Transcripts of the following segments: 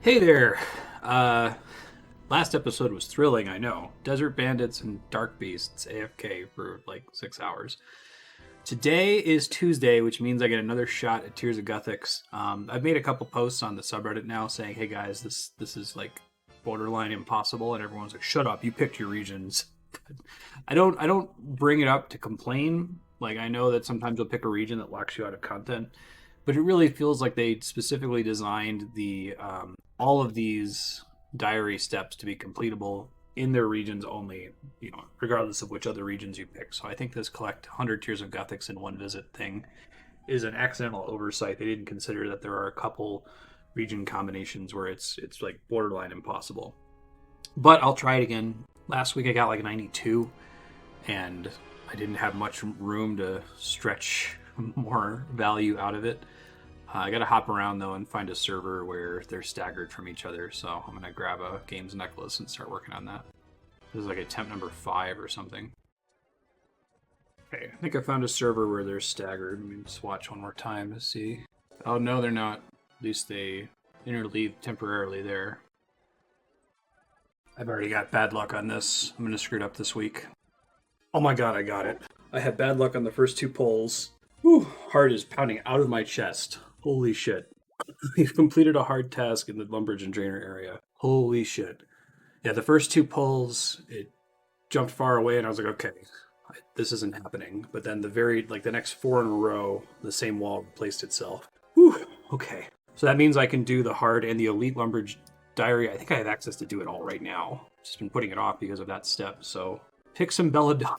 Hey there. Uh, Last episode was thrilling, I know. Desert Bandits and Dark Beasts AFK for like 6 hours. Today is Tuesday, which means I get another shot at Tears of Guthix. I've made a couple posts on the subreddit now saying, "Hey guys, this is like borderline impossible," and everyone's like, "Shut up! You picked your regions." I don't bring it up to complain. Like I know that sometimes you'll pick a region that locks you out of content, but it really feels like they specifically designed the all of these diary steps to be completable in their regions only, regardless of which other regions you pick. So I think this collect 100 Tears of Guthix in one visit thing is an accidental oversight. They didn't consider that there are a couple region combinations where it's like borderline impossible. But I'll try it again. Last week I got like 92, and I didn't have much room to stretch more value out of it. I gotta hop around though and find a server where they're staggered from each other, so I'm gonna grab a games necklace and start working on that. This is like attempt number 5 or something. Okay, I think I found a server where they're staggered. Let me just watch one more time to see. Oh no, they're not. At least they interleave temporarily there. I've already got bad luck on this. I'm gonna screw it up this week. Oh my god, I got it. I had bad luck on the first 2 polls. Whew, heart is pounding out of my chest. Holy shit. We've completed a hard task in the Lumbridge and Drainer area. Holy shit. Yeah, the first 2 pulls, it jumped far away, and I was like, okay, this isn't happening. But then the next 4 in a row, the same wall replaced itself. Whew, okay. So that means I can do the hard and the elite Lumbridge diary. I think I have access to do it all right now. Just been putting it off because of that step. So pick some Belladonna.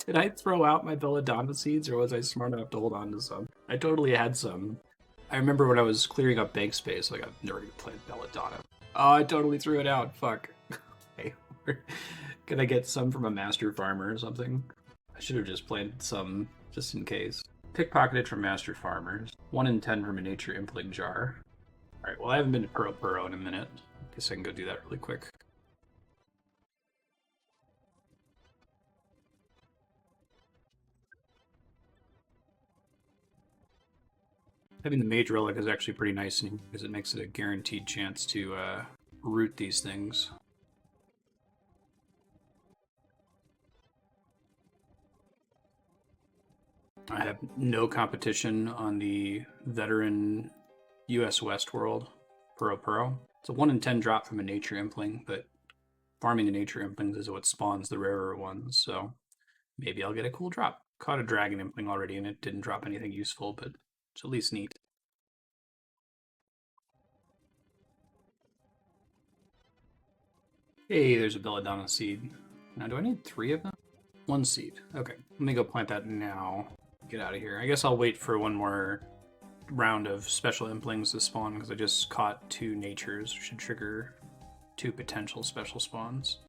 Did I throw out my Belladonna seeds, or was I smart enough to hold on to some? I totally had some. I remember when I was clearing up bank space, like I've never even played Belladonna. Oh, I totally threw it out. Fuck. Okay. Could I get some from a master farmer or something? I should have just planted some, just in case. Pickpocketed from master farmers. 1 in 10 from a nature impling jar. Alright, well I haven't been to Puro in a minute. Guess I can go do that really quick. Having the mage relic is actually pretty nice because it makes it a guaranteed chance to root these things. I have no competition on the veteran US West world, Puro. It's a 1 in 10 drop from a nature impling, but farming the nature implings is what spawns the rarer ones, so maybe I'll get a cool drop. Caught a dragon impling already and it didn't drop anything useful, but it's at least neat. Hey, there's a Belladonna Seed. Now, do I need 3 of them? 1 seed. Okay, let me go plant that now. Get out of here. I guess I'll wait for one more round of special implings to spawn because I just caught 2 natures, which should trigger 2 potential special spawns.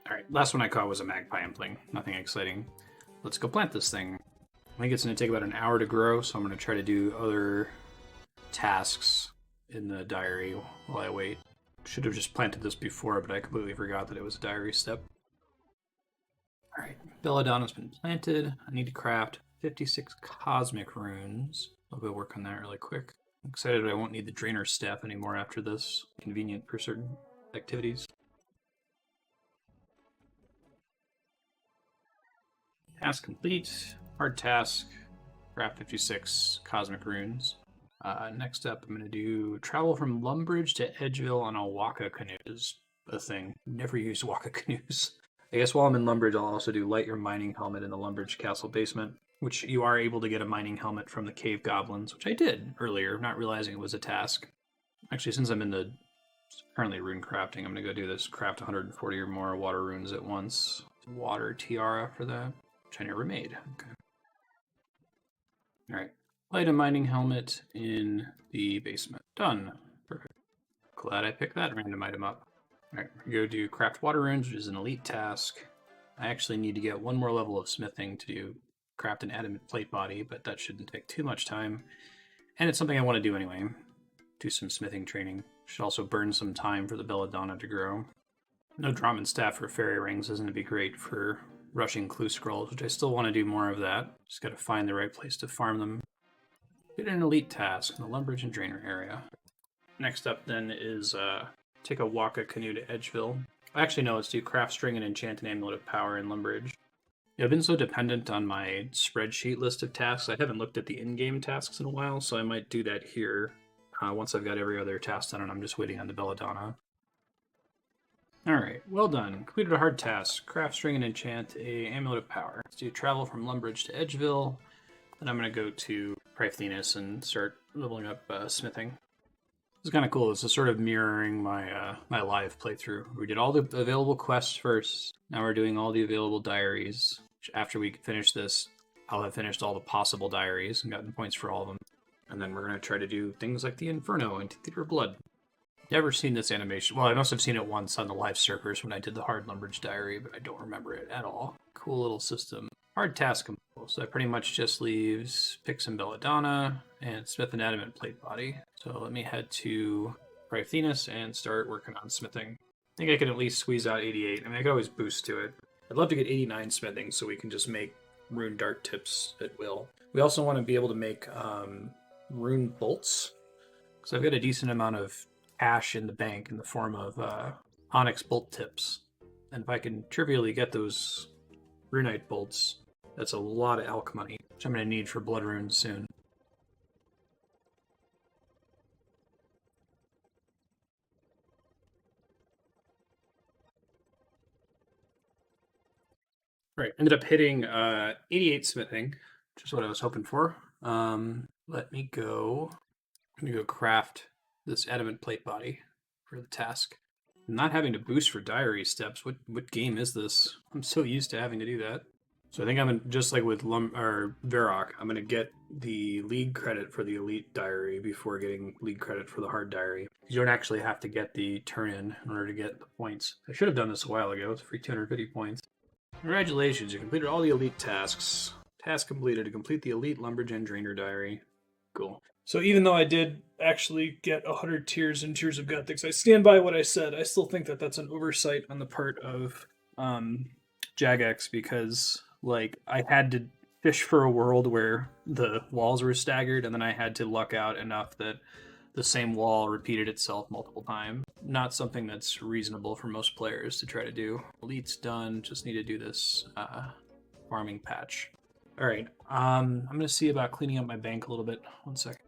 Alright, last one I caught was a Magpie Ampling. Nothing exciting. Let's go plant this thing. I think it's going to take about an hour to grow, so I'm going to try to do other tasks in the diary while I wait. Should have just planted this before, but I completely forgot that it was a diary step. Alright, Belladonna's been planted. I need to craft 56 cosmic runes. I'll go work on that really quick. I'm excited I won't need the drainer staff anymore after this. Convenient for certain activities. Task complete. Hard task. Craft 56 cosmic runes. Next up, I'm going to do travel from Lumbridge to Edgeville on a Waka canoes. A thing. Never used Waka canoes. I guess while I'm in Lumbridge, I'll also do light your mining helmet in the Lumbridge castle basement, which you are able to get a mining helmet from the cave goblins, which I did earlier, not realizing it was a task. Actually, since I'm in the currently rune crafting, I'm going to go do this, craft 140 or more water runes at once. Water tiara for that, which I never made. Okay. Alright. Light a mining helmet in the basement. Done. Perfect. Glad I picked that random item up. Alright, go do craft water runes, which is an elite task. I actually need to get 1 more level of smithing to do craft an adamant plate body, but that shouldn't take too much time. And it's something I want to do anyway. Do some smithing training. Should also burn some time for the Belladonna to grow. No Drum staff for fairy rings isn't to be great for rushing clue scrolls, which I still want to do more of that. Just got to find the right place to farm them. Did an elite task in the Lumbridge and Drainer area. Next up then is take a Waka canoe to Edgeville. Actually, no, let's do craft string and enchant an amulet of power in Lumbridge. Yeah, I've been so dependent on my spreadsheet list of tasks. I haven't looked at the in-game tasks in a while, so I might do that here once I've got every other task done and I'm just waiting on the Belladonna. Alright, well done. Completed a hard task. Craft string and enchant a amulet of power. Let's do travel from Lumbridge to Edgeville. Then I'm going to go to Prythenus and start leveling up smithing. This is kind of cool. This is sort of mirroring my my live playthrough. We did all the available quests first. Now we're doing all the available diaries. After we finish this, I'll have finished all the possible diaries and gotten points for all of them. And then we're going to try to do things like the Inferno and Theater of Blood. Never seen this animation. Well, I must have seen it once on the live servers when I did the hard Lumbridge diary, but I don't remember it at all. Cool little system. Hard task composed. So that pretty much just leaves pick some Belladonna and smith an adamant plate body. So let me head to Prythenus and start working on smithing. I think I can at least squeeze out 88. I mean, I could always boost to it. I'd love to get 89 smithing so we can just make rune dart tips at will. We also want to be able to make rune bolts, because I've got a decent amount of cash in the bank in the form of onyx bolt tips. And if I can trivially get those runite bolts, that's a lot of alch money, which I'm going to need for blood runes soon. Right, ended up hitting 88 smithing, which is what I was hoping for. Let me go. I'm going to go craft this adamant plate body for the task. Not having to boost for diary steps. What game is this? I'm so used to having to do that. So I think I'm just like with Varrock, I'm going to get the league credit for the elite diary before getting league credit for the hard diary. You don't actually have to get the turn-in order to get the points. I should have done this a while ago. It's free 250 points. Congratulations, you completed all the elite tasks. Task completed to complete the elite Lumbridge and Drainer diary. Cool. So even though I did actually get 100 tears and tears of Gothics, I stand by what I said. I still think that that's an oversight on the part of Jagex, because like I had to fish for a world where the walls were staggered, and then I had to luck out enough that the same wall repeated itself multiple times. Not something that's reasonable for most players to try to do. Elite's done. Just need to do this farming patch. All right, I'm going to see about cleaning up my bank a little bit. 1 second.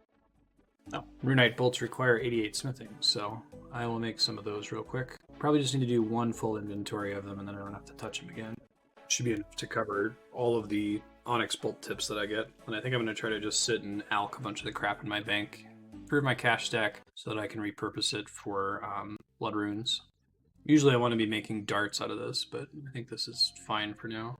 Oh, runite bolts require 88 smithing, so I will make some of those real quick. Probably just need to do one full inventory of them, and then I don't have to touch them again. Should be enough to cover all of the onyx bolt tips that I get. And I think I'm going to try to just sit and alch a bunch of the crap in my bank, improve my cash stack so that I can repurpose it for blood runes. Usually I want to be making darts out of this, but I think this is fine for now.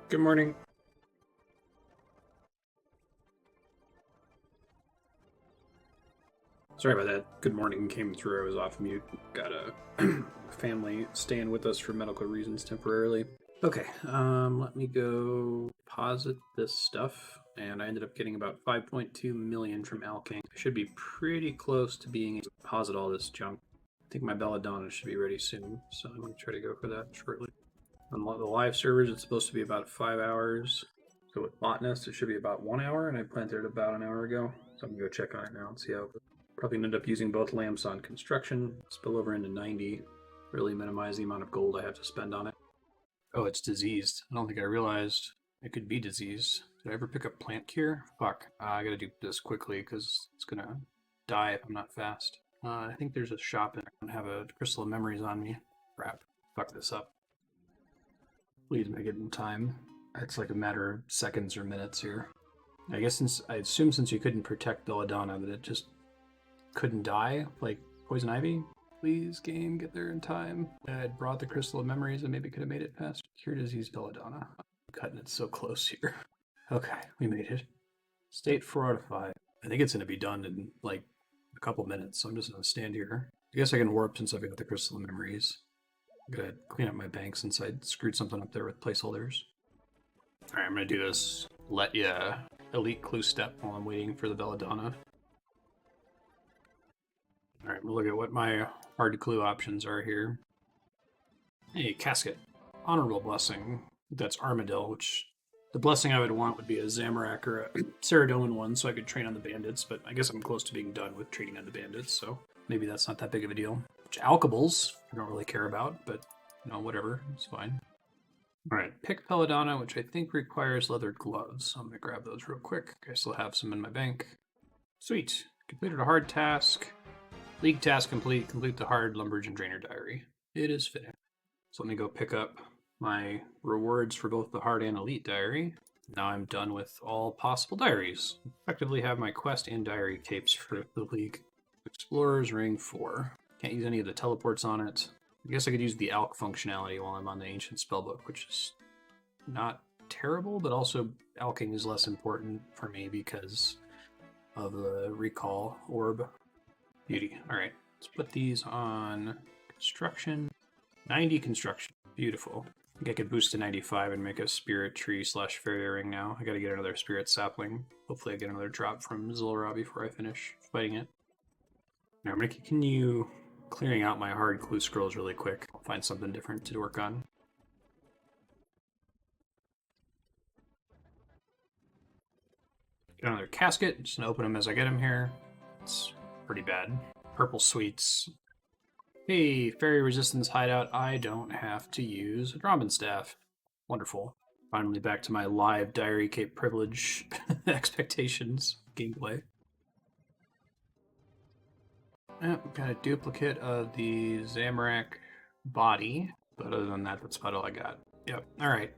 Good morning. Sorry about that. Good morning came through. I was off mute. Got a family staying with us for medical reasons temporarily. Okay, let me go deposit this stuff. And I ended up getting about 5.2 million from alching. I should be pretty close to being able to deposit all this junk. I think my Belladonna should be ready soon, so I'm going to try to go for that shortly. On the live servers, it's supposed to be about 5 hours. So with Botanist, it should be about 1 hour, and I planted it about an hour ago. So I'm going to go check on it now and see how it goes. Probably end up using both lamps on construction, spill over into 90, really minimize the amount of gold I have to spend on it. Oh, it's diseased. I don't think I realized it could be diseased. Did I ever pick up plant cure? Fuck. I gotta do this quickly because it's gonna die if I'm not fast. I think there's a shop and I don't have a Crystal of Memories on me. Crap. Fuck this up. Please make it in time. It's like a matter of seconds or minutes here. I guess I assume since you couldn't protect Belladonna that it just couldn't die, like Poison Ivy. Please, game, get there in time. I had brought the Crystal of Memories and maybe could have made it faster. Cure disease Belladonna. I'm cutting it so close here. Okay, we made it. State 4 out of 5. I think it's going to be done in like a couple minutes, so I'm just going to stand here. I guess I can warp since I've got the Crystal Memories. I'm going to clean up my bank since I screwed something up there with placeholders. Alright, I'm going to do this let ya elite clue step while I'm waiting for the Belladonna. Alright, we'll look at what my hard clue options are here. Hey, Casket. Honorable Blessing. That's Armadillo, which the blessing I would want would be a Zamorak or a Ceradolan one so I could train on the bandits, but I guess I'm close to being done with training on the bandits, so maybe that's not that big of a deal. Which Alkables, I don't really care about, but you know, whatever, it's fine. Alright, pick Belladonna, which I think requires leather gloves, so I'm going to grab those real quick. I still have some in my bank. Sweet. Completed a hard task. League task complete. Complete the hard Lumbridge and Drainer diary. It is finished. So let me go pick up my rewards for both the hard and elite diary. Now I'm done with all possible diaries. Effectively have my quest and diary capes for the League. Explorer's Ring 4. Can't use any of the teleports on it. I guess I could use the Alk functionality while I'm on the Ancient Spellbook, which is not terrible, but also Alking is less important for me because of the Recall Orb. Beauty. Alright, let's put these on Construction. 90 Construction. Beautiful. I think I could boost to 95 and make a Spirit Tree / Fairy Ring now. I gotta get another Spirit Sapling. Hopefully I get another drop from Zulrah before I finish fighting it. Now I'm gonna continue clearing out my hard clue scrolls really quick. I'll find something different to work on. Get another casket. Just gonna open them as I get them here. It's pretty bad. Purple sweets. Hey, fairy resistance hideout. I don't have to use a Drombin staff. Wonderful. Finally back to my live diary cape privilege expectations gameplay. Got a duplicate of the Zamorak body, but other than that, that's about all I got. Yep. All right.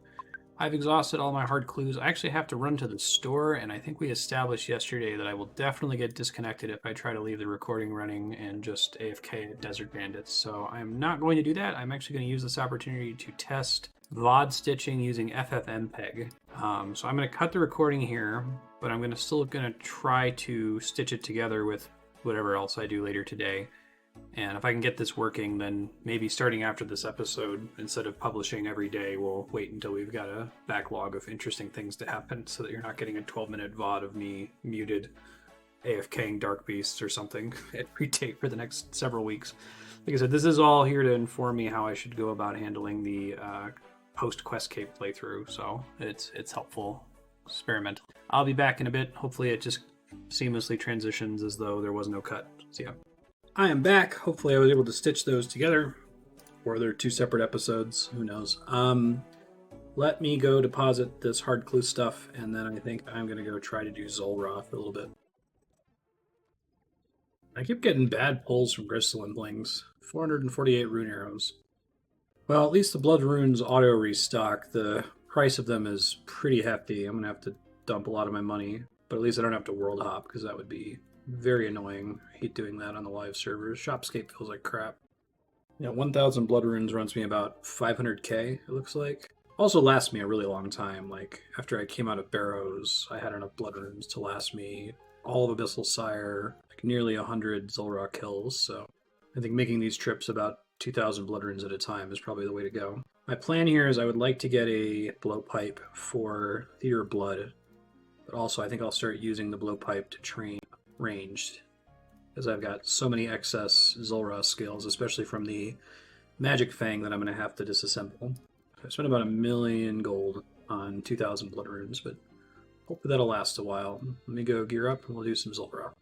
I've exhausted all my hard clues. I actually have to run to the store, and I think we established yesterday that I will definitely get disconnected if I try to leave the recording running and just AFK at Desert Bandits. So I'm not going to do that. I'm actually going to use this opportunity to test VOD stitching using FFmpeg. So I'm going to cut the recording here, but I'm still going to try to stitch it together with whatever else I do later today. And if I can get this working, then maybe starting after this episode, instead of publishing every day, we'll wait until we've got a backlog of interesting things to happen so that you're not getting a 12-minute VOD of me muted AFKing Dark Beasts or something every day for the next several weeks. Like I said, this is all here to inform me how I should go about handling the post-Quest Cape playthrough, so it's helpful experimentally. I'll be back in a bit. Hopefully it just seamlessly transitions as though there was no cut. See ya. I am back. Hopefully I was able to stitch those together. Or they're two separate episodes. Who knows? Let me go deposit this hard clue stuff, and then I think I'm going to go try to do Zulrah for a little bit. I keep getting bad pulls from Crystal Implings. 448 rune arrows. Well, at least the Blood Runes auto restock. The price of them is pretty hefty. I'm going to have to dump a lot of my money. But at least I don't have to world hop, because that would be very annoying. I hate doing that on the live servers. Shopscape feels like crap. Yeah, 1,000 Blood Runes runs me about 500k, it looks like. Also lasts me a really long time. Like, after I came out of Barrows, I had enough Blood Runes to last me all of Abyssal Sire, like nearly 100 Zulrah kills, so I think making these trips about 2,000 Blood Runes at a time is probably the way to go. My plan here is I would like to get a blowpipe for Theater of Blood, but also I think I'll start using the blowpipe to train ranged, as I've got so many excess Zulrah skills, especially from the Magic Fang, that I'm going to have to disassemble. I spent about 1,000,000 gold on 2,000 Blood Runes, but hopefully that'll last a while. Let me go gear up and we'll do some Zulrah.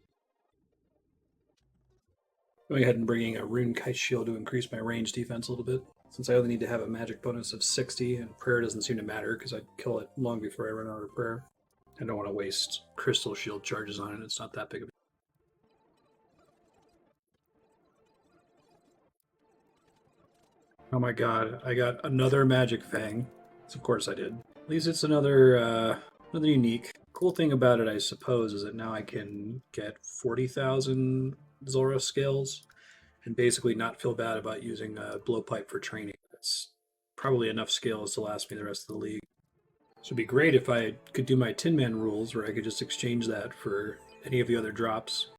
Going ahead and bringing a Rune Kite Shield to increase my range defense a little bit, since I only need to have a magic bonus of 60, and prayer doesn't seem to matter because I'd kill it long before I run out of prayer. I don't want to waste crystal shield charges on it. It's not that big of a... Oh my god, I got another Magic Fang. So of course I did. At least it's another unique. Cool thing about it, I suppose, is that now I can get 40,000 Zulrah skills and basically not feel bad about using a blowpipe for training. That's probably enough skills to last me the rest of the league. So it'd be great if I could do my Tin Man rules where I could just exchange that for any of the other drops.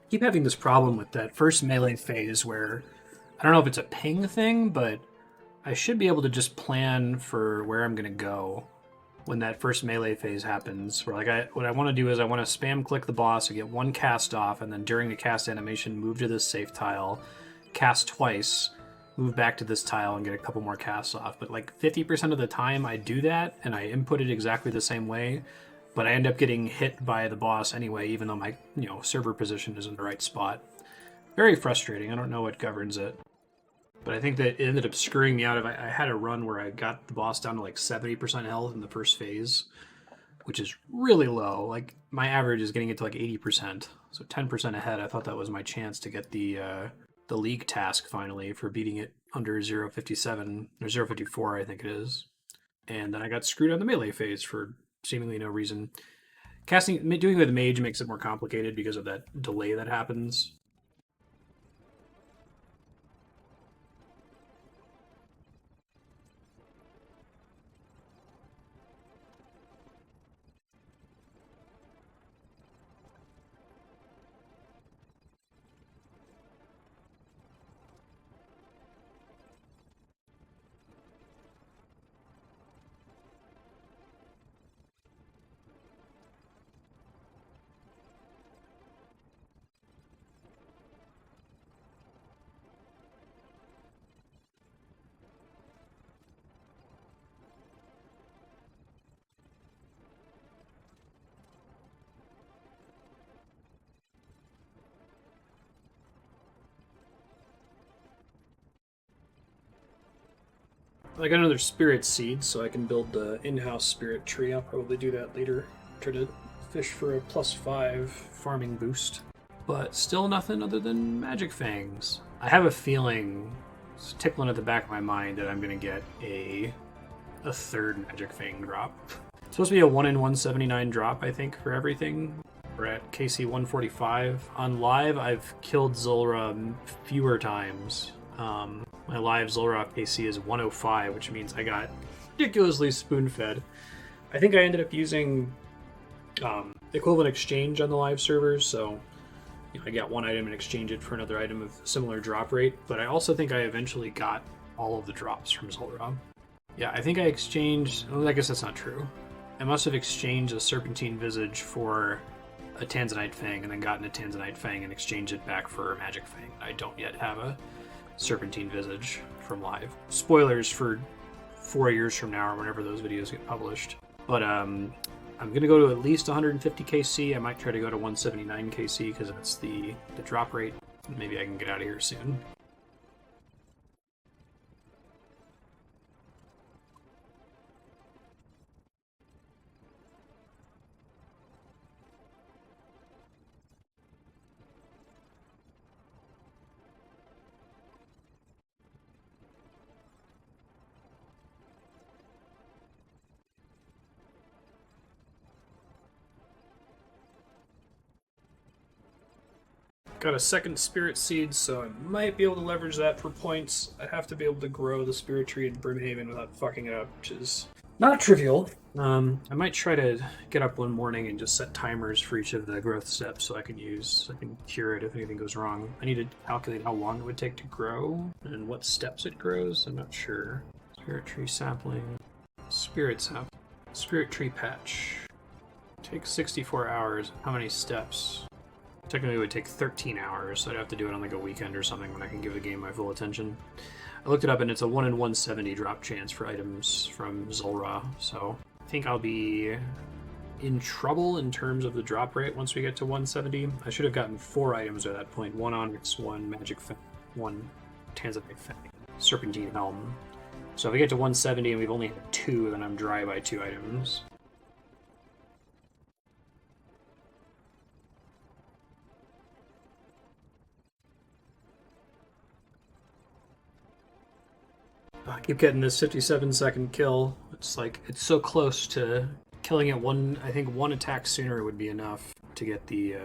Keep having this problem with that first melee phase where I don't know if it's a ping thing, but I should be able to just plan for where I'm going to go when that first melee phase happens. Where what I want to do is I want to spam click the boss and get one cast off, and then during the cast animation, move to this safe tile, cast twice, move back to this tile, and get a couple more casts off. But like 50% of the time, I do that, and I input it exactly the same way. But I end up getting hit by the boss anyway, even though my server position is in the right spot. Very frustrating. I don't know what governs it. But I think that it ended up screwing me out. I had a run where I got the boss down to like 70% health in the first phase, which is really low. Like my average is getting it to like 80%. So 10% ahead. I thought that was my chance to get the league task finally for beating it under 0.57 or 0.54, I think it is. And then I got screwed on the melee phase for seemingly no reason. Doing with mage makes it more complicated because of that delay that happens. I got another spirit seed, so I can build the in-house spirit tree. I'll probably do that later. Try to fish for a +5 farming boost. But still nothing other than magic fangs. I have a feeling, it's tickling at the back of my mind, that I'm going to get a third magic fang drop. It's supposed to be a 1 in 179 drop, I think, for everything. We're at KC 145. On live, I've killed Zulrah fewer times. My live Zulrah KC is 105, which means I got ridiculously spoon-fed. I think I ended up using equivalent exchange on the live servers, so I got one item and exchange it for another item of similar drop rate, but I also think I eventually got all of the drops from Zulrah. Yeah, I think I exchanged... Well, I guess that's not true. I must have exchanged a Serpentine Visage for a Tanzanite Fang and then gotten a Tanzanite Fang and exchanged it back for a Magic Fang. I don't yet have a Serpentine Visage from live. Spoilers for 4 years from now or whenever those videos get published. But I'm going to go to at least 150 KC. I might try to go to 179 KC because that's the drop rate. Maybe I can get out of here soon. Got a second spirit seed, so I might be able to leverage that for points. I have to be able to grow the spirit tree in Brimhaven without fucking it up, which is not trivial. I might try to get up one morning and just set timers for each of the growth steps so I can cure it if anything goes wrong. I need to calculate how long it would take to grow and what steps it grows. I'm not sure. Spirit tree sapling, spirit tree patch. Takes 64 hours. How many steps? Technically it would take 13 hours, so I'd have to do it on like a weekend or something when I can give the game my full attention. I looked it up and it's a 1 in 170 drop chance for items from Zulrah, so I think I'll be in trouble in terms of the drop rate once we get to 170. I should have gotten 4 items at that point. 1 Onyx, 1 Magic Fang, 1 Tanzanite Fang, Serpentine Helm, So if we get to 170 and we've only had 2, then I'm dry by 2 items. I keep getting this 57-second kill. It's like, it's so close to killing it one. I think one attack sooner would be enough to get the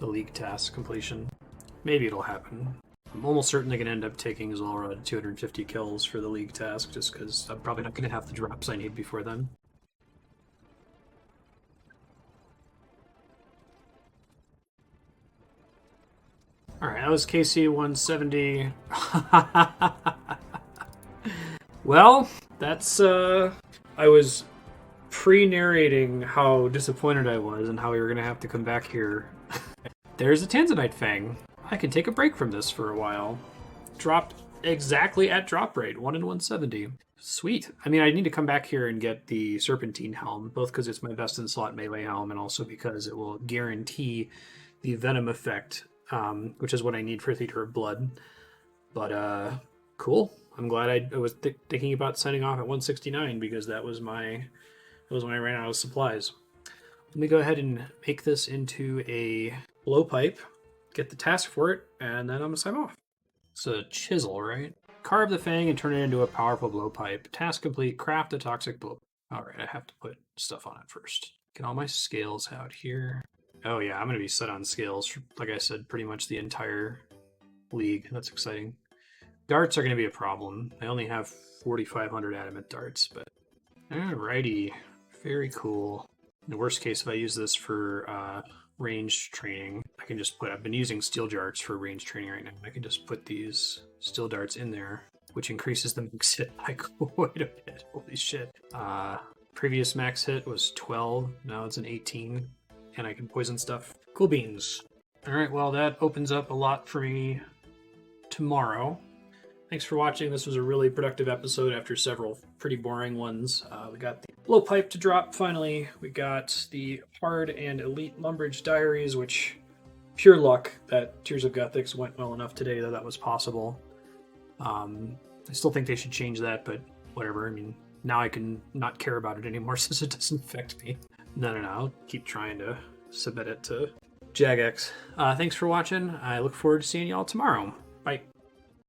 league task completion. Maybe it'll happen. I'm almost certainly going to end up taking Zulrah to 250 kills for the league task, just because I'm probably not going to have the drops I need before then. Alright, that was KC 170. Well, that's, I was pre-narrating how disappointed I was and how we were going to have to come back here. There's a Tanzanite Fang. I can take a break from this for a while. Dropped exactly at drop rate, 1 in 170. Sweet. I mean, I need to come back here and get the Serpentine Helm, both because it's my best in slot melee helm and also because it will guarantee the Venom effect, which is what I need for Theater of Blood. But, cool. I'm glad I was thinking about signing off at 169 because that was when I ran out of supplies. Let me go ahead and make this into a blowpipe, get the task for it, and then I'm gonna sign off. It's a chisel, right? Carve the fang and turn it into a powerful blowpipe. Task complete, craft a toxic blow. Alright, I have to put stuff on it first. Get all my scales out here. Oh yeah, I'm gonna be set on scales for, like I said, pretty much the entire league. That's exciting. Darts are going to be a problem. I only have 4,500 adamant darts, but alrighty. Very cool. In the worst case, if I use this for range training, I can just I've been using steel darts for range training right now. I can just put these steel darts in there, which increases the max hit by quite a bit. Holy shit. Previous max hit was 12, now it's an 18, and I can poison stuff. Cool beans. Alright, well that opens up a lot for me tomorrow. Thanks for watching. This was a really productive episode after several pretty boring ones. We got the blowpipe to drop finally. We got the hard and elite Lumbridge diaries, which pure luck that Tears of Gothics went well enough today that that was possible. I still think they should change that, but whatever. I mean, now I can not care about it anymore since it doesn't affect me. No, I'll keep trying to submit it to Jagex. Thanks for watching. I look forward to seeing y'all tomorrow. Bye.